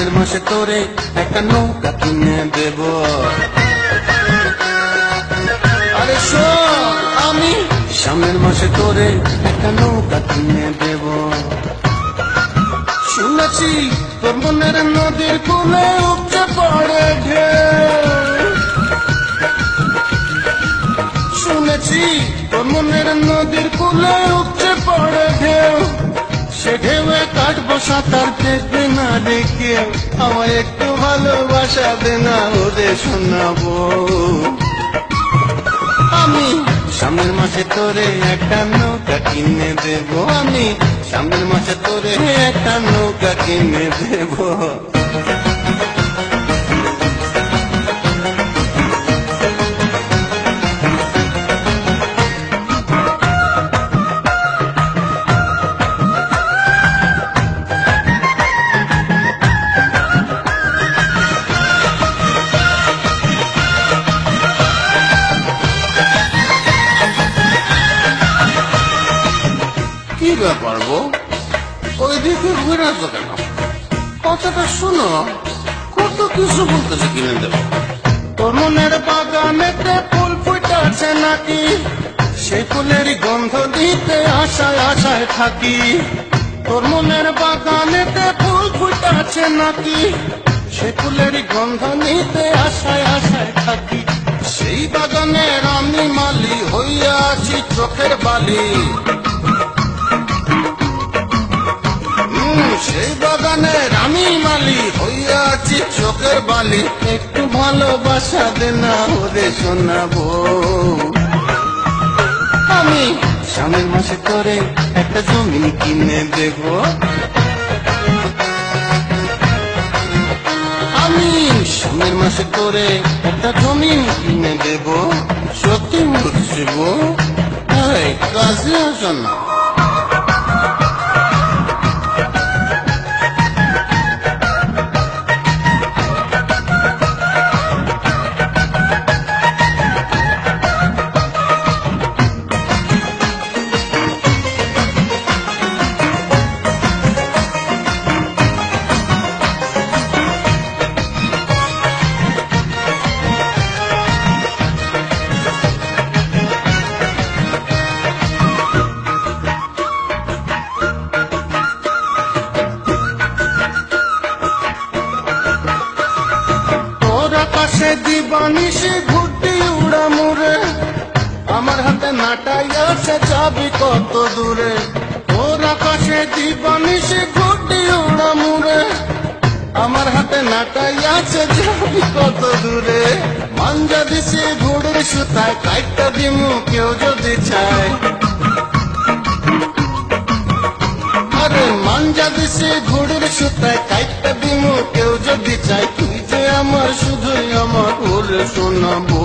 সামনের মাসে তোরে একটা নৌকা কিনে দেব। আরে শোন, আমি সামনের মাসে তোরে একটা নৌকা কিনে দেব। শুনেছি তোর মনের নদীর কূলে উপচে পড়ে ঢেউ, শুনেছি তোর মনের নদীর কূলে উপচে পড়ে ঢেউ। সে ঢেউয়ে কাটবো সাঁতার, দেখবে না দেখে আমায় একটু ভালোবাসা দে না ওরে শোনাবো। আমি সামনের মাসে তোরে একটা নৌকা কিনে দেব, আমি সামনের মাসে তোরে একটা নৌকা কিনে দেব। কি ব্যাপার গো, ওইদিকে ঘুরে আসো কেন? কথাটা শোনো, কত কিছু বলতেছে কিনে দেবো। তোর মনের বাগানেতে ফুল ফুটেছে নাকি, সেই ফুলেরই গন্ধ দিতে আশায় আশায় থাকি। তোর মনের বাগানেতে ফুল ফুটেছে নাকি, সেই ফুলেরই গন্ধ নিতে আশায় আশায় থাকি। সেই বাগানের আমি মালি হইয়া আছি চোখের বালি, সেই বাগানের আমি মালি হইয়া আছি চোখের বালি। একটু ভালোবাসা দে না ওরে শোনাবো। আমি সামনের মাসে তোরে একটা জমি কিনে দেব, আমি সামনের মাসে তোরে একটা জমি কিনে দেব। সত্যি বুঝছিব, কাজে আসো না। দিবানিশি ঘুটি উড়া মুড়ে, আমার হাতে নাটাই আছে যাবি কত দূরে। ওর আকাশে দিবানিশি ঘুটি উড়া মুড়ে, আমার হাতে নাটাই আছে যাবি কত দূরে। মাঞ্জা দিছি ঘুড়ির সুতায়, কাইটটা দিমু কেউ যদি চায়। আরে মাঞ্জা দিছি ঘুড়ির সুতায়, কাইটটা দিমু কেউ যদি চায়। তুই যে আমার শুধুই আমার ওরে শোনাবো।